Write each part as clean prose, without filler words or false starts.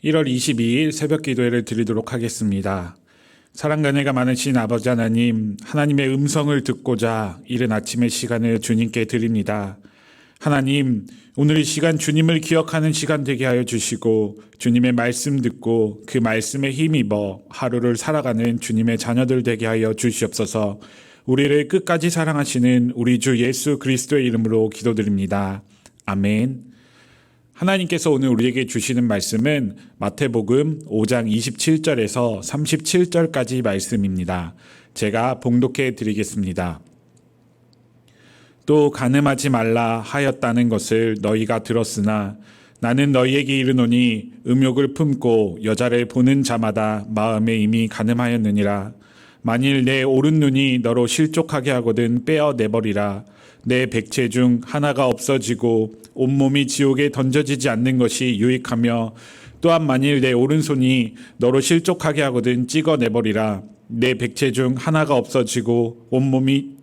1월 22일 새벽 기도회를 드리도록 하겠습니다. 사랑과 은혜가 많으신 아버지 하나님, 하나님의 음성을 듣고자 이른 아침의 시간을 주님께 드립니다. 하나님, 오늘 이 시간 주님을 기억하는 시간 되게 하여 주시고 주님의 말씀 듣고 그 말씀에 힘입어 하루를 살아가는 주님의 자녀들 되게 하여 주시옵소서. 우리를 끝까지 사랑하시는 우리 주 예수 그리스도의 이름으로 기도드립니다. 아멘. 하나님께서 오늘 우리에게 주시는 말씀은 마태복음 5장 27절에서 37절까지 말씀입니다. 제가 봉독해 드리겠습니다. 또 간음하지 말라 하였다는 것을 너희가 들었으나 나는 너희에게 이르노니 음욕을 품고 여자를 보는 자마다 마음에 이미 간음하였느니라. 만일 내 오른 눈이 너로 실족하게 하거든 빼어내버리라. 내 백체 중 하나가 없어지고 온몸이 지옥에 던져지지 않는 것이 유익하며 또한 만일 내 오른손이 너로 실족하게 하거든 찍어내버리라. 내 백체 중 하나가 없어지고 온몸이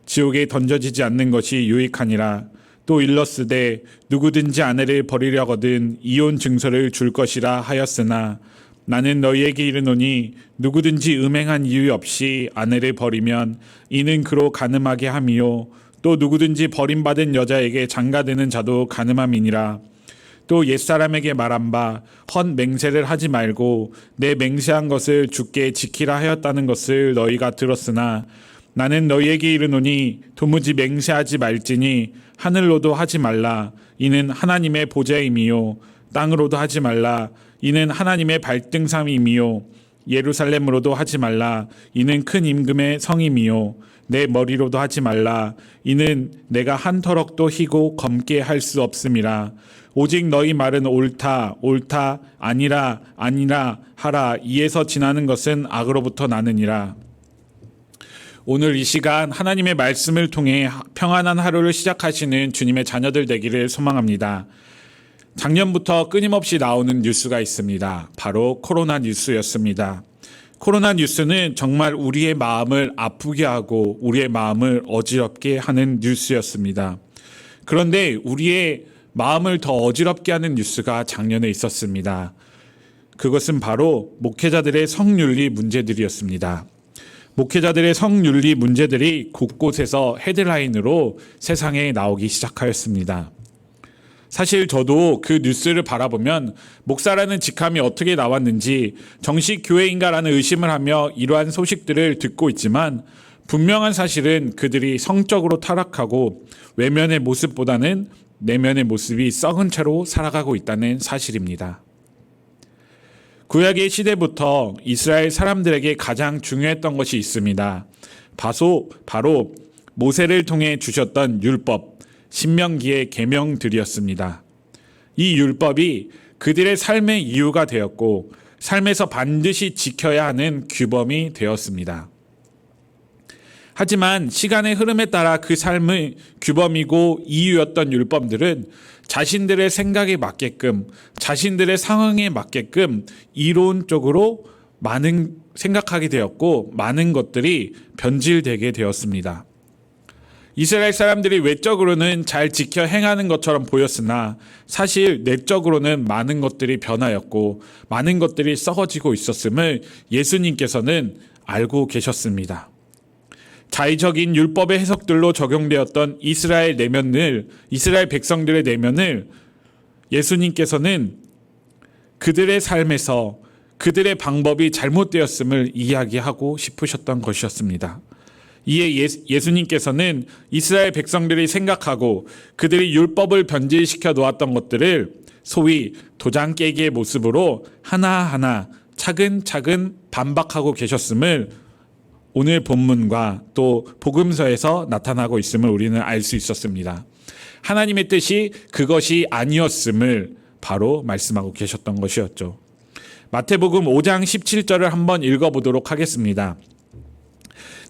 지옥에 던져지지 않는 것이 유익하니라. 또 일렀으되 누구든지 아내를 버리려거든 이혼 증서를 줄 것이라 하였으나 나는 너희에게 이르노니 누구든지 음행한 이유 없이 아내를 버리면 이는 그로 간음하게 함이요 또 누구든지 버림받은 여자에게 장가드는 자도 간음함이니라. 또 옛사람에게 말한 바 헛 맹세를 하지 말고 내 맹세한 것을 주께 지키라 하였다는 것을 너희가 들었으나 나는 너희에게 이르노니 도무지 맹세하지 말지니 하늘로도 하지 말라. 이는 하나님의 보좌임이요 땅으로도 하지 말라. 이는 하나님의 발등삼임이요 예루살렘으로도 하지 말라. 이는 큰 임금의 성임이요 내 머리로도 하지 말라. 이는 내가 한 터럭도 희고 검게 할 수 없음이라. 오직 너희 말은 옳다 옳다 아니라 아니라 하라. 이에서 지나는 것은 악으로부터 나느니라. 오늘 이 시간 하나님의 말씀을 통해 평안한 하루를 시작하시는 주님의 자녀들 되기를 소망합니다. 작년부터 끊임없이 나오는 뉴스가 있습니다. 바로 코로나 뉴스였습니다. 코로나 뉴스는 정말 우리의 마음을 아프게 하고 우리의 마음을 어지럽게 하는 뉴스였습니다. 그런데 우리의 마음을 더 어지럽게 하는 뉴스가 작년에 있었습니다. 그것은 바로 목회자들의 성윤리 문제들이었습니다. 목회자들의 성윤리 문제들이 곳곳에서 헤드라인으로 세상에 나오기 시작하였습니다. 사실 저도 그 뉴스를 바라보면 목사라는 직함이 어떻게 나왔는지 정식 교회인가라는 의심을 하며 이러한 소식들을 듣고 있지만 분명한 사실은 그들이 성적으로 타락하고 외면의 모습보다는 내면의 모습이 썩은 채로 살아가고 있다는 사실입니다. 구약의 시대부터 이스라엘 사람들에게 가장 중요했던 것이 있습니다. 바로 모세를 통해 주셨던 율법, 신명기의 계명들이었습니다. 이 율법이 그들의 삶의 이유가 되었고 삶에서 반드시 지켜야 하는 규범이 되었습니다. 하지만 시간의 흐름에 따라 그 삶의 규범이고 이유였던 율법들은 자신들의 생각에 맞게끔 자신들의 상황에 맞게끔 이론적으로 많은 생각하게 되었고 많은 것들이 변질되게 되었습니다. 이스라엘 사람들이 외적으로는 잘 지켜 행하는 것처럼 보였으나 사실 내적으로는 많은 것들이 변하였고 많은 것들이 썩어지고 있었음을 예수님께서는 알고 계셨습니다. 자의적인 율법의 해석들로 적용되었던 이스라엘 백성들의 내면을 예수님께서는 그들의 삶에서 그들의 방법이 잘못되었음을 이야기하고 싶으셨던 것이었습니다. 이에 예수님께서는 이스라엘 백성들이 생각하고 그들이 율법을 변질시켜 놓았던 것들을 소위 도장 깨기의 모습으로 하나하나 차근차근 반박하고 계셨음을 오늘 본문과 또 복음서에서 나타나고 있음을 우리는 알 수 있었습니다. 하나님의 뜻이 그것이 아니었음을 바로 말씀하고 계셨던 것이었죠. 마태복음 5장 17절을 한번 읽어보도록 하겠습니다.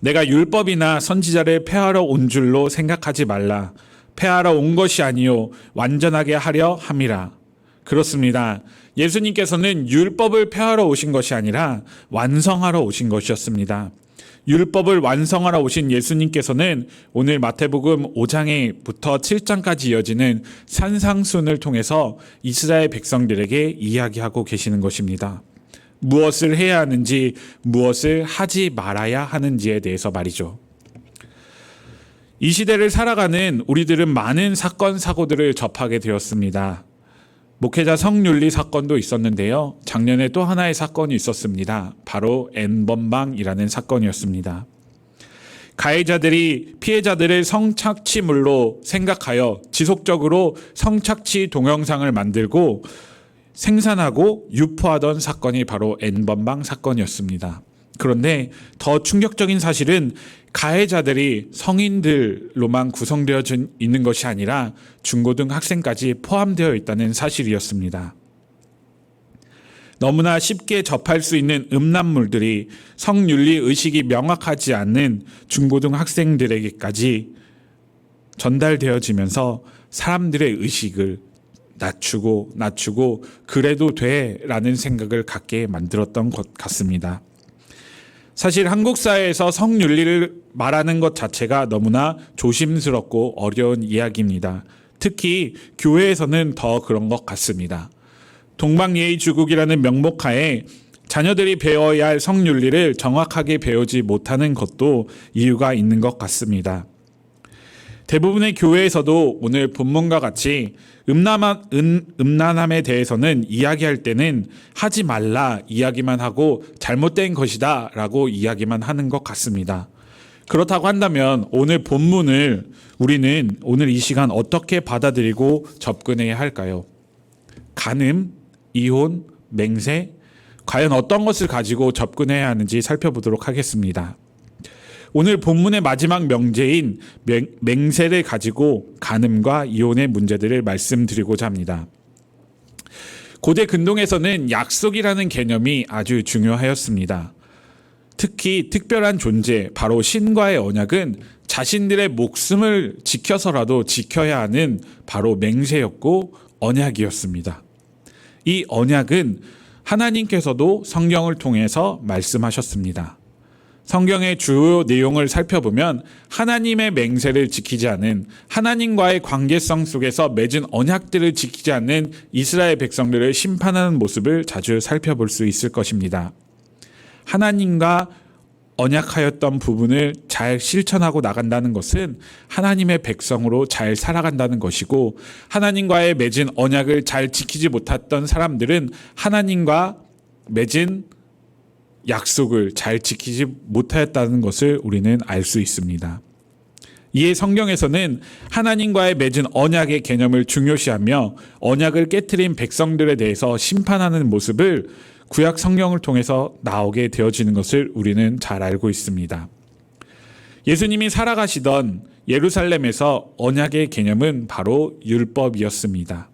내가 율법이나 선지자를 폐하러 온 줄로 생각하지 말라. 폐하러 온 것이 아니요 완전하게 하려 함이라. 그렇습니다. 예수님께서는 율법을 폐하러 오신 것이 아니라 완성하러 오신 것이었습니다. 율법을 완성하러 오신 예수님께서는 오늘 마태복음 5장부터 7장까지 이어지는 산상순을 통해서 이스라엘 백성들에게 이야기하고 계시는 것입니다. 무엇을 해야 하는지, 무엇을 하지 말아야 하는지에 대해서 말이죠. 이 시대를 살아가는 우리들은 많은 사건, 사고들을 접하게 되었습니다. 목회자 성윤리 사건도 있었는데요. 작년에 또 하나의 사건이 있었습니다. 바로 N번방이라는 사건이었습니다. 가해자들이 피해자들을 성착취물로 생각하여 지속적으로 성착취 동영상을 만들고 생산하고 유포하던 사건이 바로 N번방 사건이었습니다. 그런데 더 충격적인 사실은 가해자들이 성인들로만 구성되어 있는 것이 아니라 중고등학생까지 포함되어 있다는 사실이었습니다. 너무나 쉽게 접할 수 있는 음란물들이 성윤리 의식이 명확하지 않는 중고등학생들에게까지 전달되어지면서 사람들의 의식을 낮추고 그래도 돼라는 생각을 갖게 만들었던 것 같습니다. 사실 한국 사회에서 성윤리를 말하는 것 자체가 너무나 조심스럽고 어려운 이야기입니다. 특히 교회에서는 더 그런 것 같습니다. 동방예의주국이라는 명목하에 자녀들이 배워야 할 성윤리를 정확하게 배우지 못하는 것도 이유가 있는 것 같습니다. 대부분의 교회에서도 오늘 본문과 같이 음란함에 대해서는 이야기할 때는 하지 말라 이야기만 하고 잘못된 것이다 라고 이야기만 하는 것 같습니다. 그렇다고 한다면 오늘 본문을 우리는 오늘 이 시간 어떻게 받아들이고 접근해야 할까요? 간음, 이혼, 맹세, 과연 어떤 것을 가지고 접근해야 하는지 살펴보도록 하겠습니다. 오늘 본문의 마지막 명제인 맹세를 가지고 간음과 이혼의 문제들을 말씀드리고자 합니다. 고대 근동에서는 약속이라는 개념이 아주 중요하였습니다. 특히 특별한 존재, 바로 신과의 언약은 자신들의 목숨을 지켜서라도 지켜야 하는 바로 맹세였고 언약이었습니다. 이 언약은 하나님께서도 성경을 통해서 말씀하셨습니다. 성경의 주요 내용을 살펴보면 하나님의 맹세를 지키지 않은, 하나님과의 관계성 속에서 맺은 언약들을 지키지 않는 이스라엘 백성들을 심판하는 모습을 자주 살펴볼 수 있을 것입니다. 하나님과 언약하였던 부분을 잘 실천하고 나간다는 것은 하나님의 백성으로 잘 살아간다는 것이고, 하나님과의 맺은 언약을 잘 지키지 못했던 사람들은 하나님과 맺은 약속을 잘 지키지 못하였다는 것을 우리는 알 수 있습니다. 이에 성경에서는 하나님과의 맺은 언약의 개념을 중요시하며 언약을 깨트린 백성들에 대해서 심판하는 모습을 구약 성경을 통해서 나오게 되어지는 것을 우리는 잘 알고 있습니다. 예수님이 살아가시던 예루살렘에서 언약의 개념은 바로 율법이었습니다.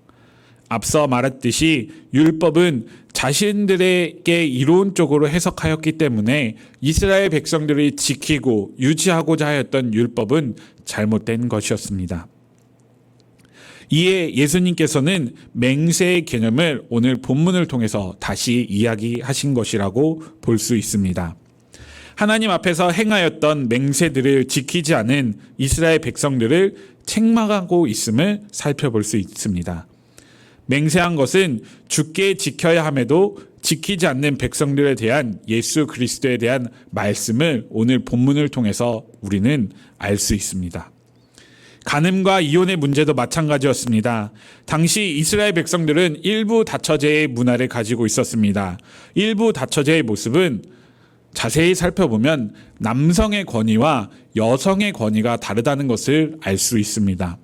앞서 말했듯이 율법은 자신들에게 이론적으로 해석하였기 때문에 이스라엘 백성들이 지키고 유지하고자 하였던 율법은 잘못된 것이었습니다. 이에 예수님께서는 맹세의 개념을 오늘 본문을 통해서 다시 이야기하신 것이라고 볼 수 있습니다. 하나님 앞에서 행하였던 맹세들을 지키지 않은 이스라엘 백성들을 책망하고 있음을 살펴볼 수 있습니다. 맹세한 것은 주께 지켜야 함에도 지키지 않는 백성들에 대한 예수 그리스도에 대한 말씀을 오늘 본문을 통해서 우리는 알 수 있습니다. 간음과 이혼의 문제도 마찬가지였습니다. 당시 이스라엘 백성들은 일부 다처제의 문화를 가지고 있었습니다. 일부 다처제의 모습은 자세히 살펴보면 남성의 권위와 여성의 권위가 다르다는 것을 알 수 있습니다.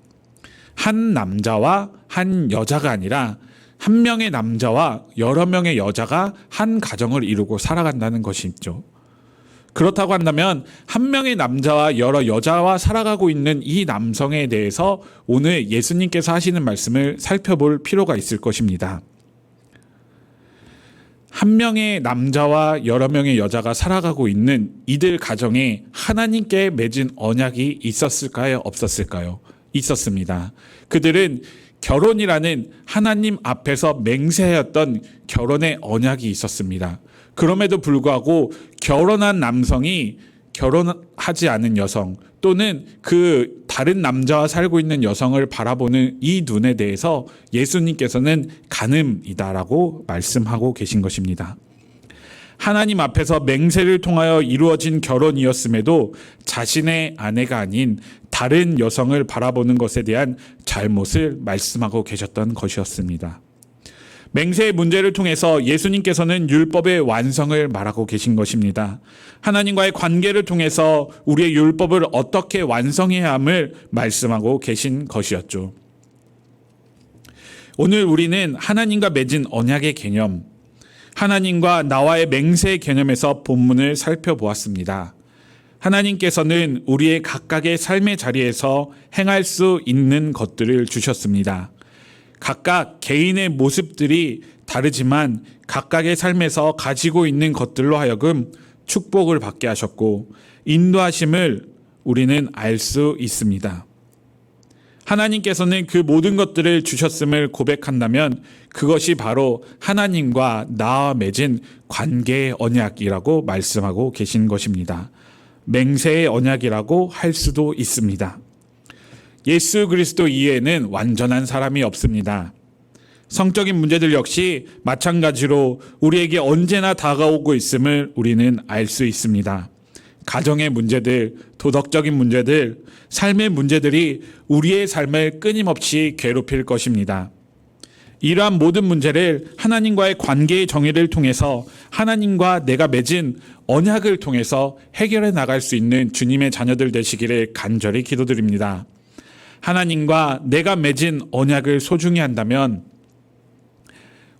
한 남자와 한 여자가 아니라 한 명의 남자와 여러 명의 여자가 한 가정을 이루고 살아간다는 것이죠. 그렇다고 한다면 한 명의 남자와 여러 여자와 살아가고 있는 이 남성에 대해서 오늘 예수님께서 하시는 말씀을 살펴볼 필요가 있을 것입니다. 한 명의 남자와 여러 명의 여자가 살아가고 있는 이들 가정에 하나님께 맺은 언약이 있었을까요? 없었을까요? 있었습니다. 그들은 결혼이라는 하나님 앞에서 맹세하였던 결혼의 언약이 있었습니다. 그럼에도 불구하고 결혼한 남성이 결혼하지 않은 여성 또는 그 다른 남자와 살고 있는 여성을 바라보는 이 눈에 대해서 예수님께서는 간음이다라고 말씀하고 계신 것입니다. 하나님 앞에서 맹세를 통하여 이루어진 결혼이었음에도 자신의 아내가 아닌 다른 여성을 바라보는 것에 대한 잘못을 말씀하고 계셨던 것이었습니다. 맹세의 문제를 통해서 예수님께서는 율법의 완성을 말하고 계신 것입니다. 하나님과의 관계를 통해서 우리의 율법을 어떻게 완성해야 함을 말씀하고 계신 것이었죠. 오늘 우리는 하나님과 맺은 언약의 개념, 하나님과 나와의 맹세의 개념에서 본문을 살펴보았습니다. 하나님께서는 우리의 각각의 삶의 자리에서 행할 수 있는 것들을 주셨습니다. 각각 개인의 모습들이 다르지만 각각의 삶에서 가지고 있는 것들로 하여금 축복을 받게 하셨고 인도하심을 우리는 알 수 있습니다. 하나님께서는 그 모든 것들을 주셨음을 고백한다면 그것이 바로 하나님과 나와 맺은 관계의 언약이라고 말씀하고 계신 것입니다. 맹세의 언약이라고 할 수도 있습니다. 예수 그리스도 이외에는 완전한 사람이 없습니다. 성적인 문제들 역시 마찬가지로 우리에게 언제나 다가오고 있음을 우리는 알 수 있습니다. 가정의 문제들, 도덕적인 문제들, 삶의 문제들이 우리의 삶을 끊임없이 괴롭힐 것입니다. 이러한 모든 문제를 하나님과의 관계의 정의를 통해서 하나님과 내가 맺은 언약을 통해서 해결해 나갈 수 있는 주님의 자녀들 되시기를 간절히 기도드립니다. 하나님과 내가 맺은 언약을 소중히 한다면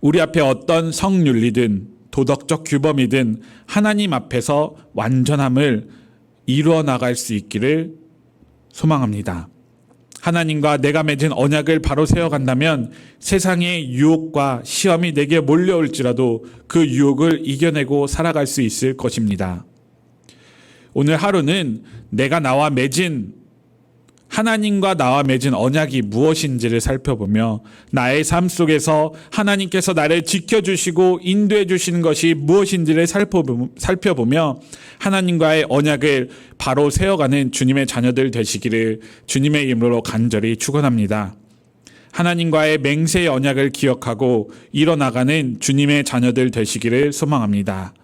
우리 앞에 어떤 성윤리든 도덕적 규범이든 하나님 앞에서 완전함을 이루어 나갈 수 있기를 소망합니다. 하나님과 내가 맺은 언약을 바로 세워간다면 세상의 유혹과 시험이 내게 몰려올지라도 그 유혹을 이겨내고 살아갈 수 있을 것입니다. 오늘 하루는 하나님과 나와 맺은 언약이 무엇인지를 살펴보며 나의 삶 속에서 하나님께서 나를 지켜주시고 인도해 주시는 것이 무엇인지를 살펴보며 하나님과의 언약을 바로 세워가는 주님의 자녀들 되시기를 주님의 이름으로 간절히 축원합니다. 하나님과의 맹세의 언약을 기억하고 이뤄나가는 주님의 자녀들 되시기를 소망합니다.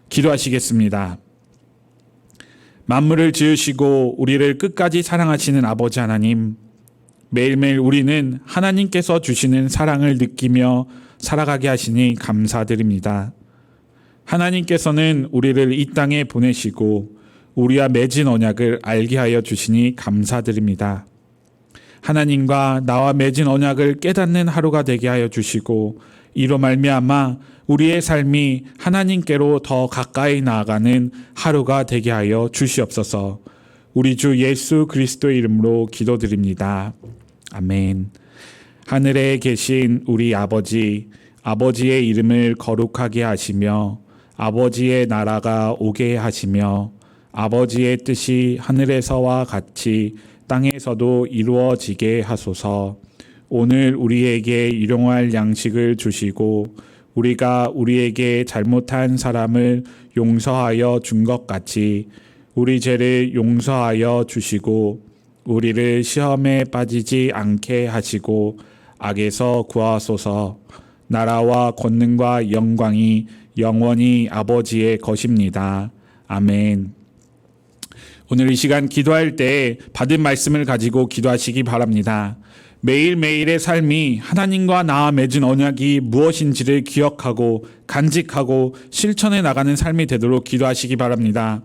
기도하시겠습니다. 만물을 지으시고 우리를 끝까지 사랑하시는 아버지 하나님, 매일매일 우리는 하나님께서 주시는 사랑을 느끼며 살아가게 하시니 감사드립니다. 하나님께서는 우리를 이 땅에 보내시고 우리와 맺은 언약을 알게 하여 주시니 감사드립니다. 하나님과 나와 맺은 언약을 깨닫는 하루가 되게 하여 주시고 이로 말미암아 우리의 삶이 하나님께로 더 가까이 나아가는 하루가 되게 하여 주시옵소서. 우리 주 예수 그리스도의 이름으로 기도드립니다. 아멘. 하늘에 계신 우리 아버지, 아버지의 이름을 거룩하게 하시며 아버지의 나라가 오게 하시며 아버지의 뜻이 하늘에서와 같이 땅에서도 이루어지게 하소서. 오늘 우리에게 일용할 양식을 주시고 우리가 우리에게 잘못한 사람을 용서하여 준 것 같이 우리 죄를 용서하여 주시고 우리를 시험에 빠지지 않게 하시고 악에서 구하소서. 나라와 권능과 영광이 영원히 아버지의 것입니다. 아멘. 오늘 이 시간 기도할 때 받은 말씀을 가지고 기도하시기 바랍니다. 매일매일의 삶이 하나님과 나와 맺은 언약이 무엇인지를 기억하고 간직하고 실천해 나가는 삶이 되도록 기도하시기 바랍니다.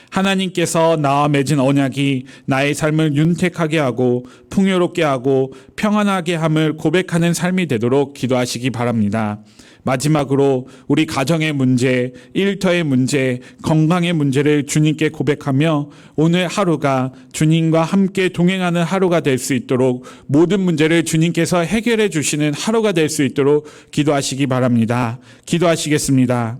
하나님께서 나와 맺은 언약이 나의 삶을 윤택하게 하고 풍요롭게 하고 평안하게 함을 고백하는 삶이 되도록 기도하시기 바랍니다. 마지막으로 우리 가정의 문제, 일터의 문제, 건강의 문제를 주님께 고백하며 오늘 하루가 주님과 함께 동행하는 하루가 될 수 있도록 모든 문제를 주님께서 해결해 주시는 하루가 될 수 있도록 기도하시기 바랍니다. 기도하시겠습니다.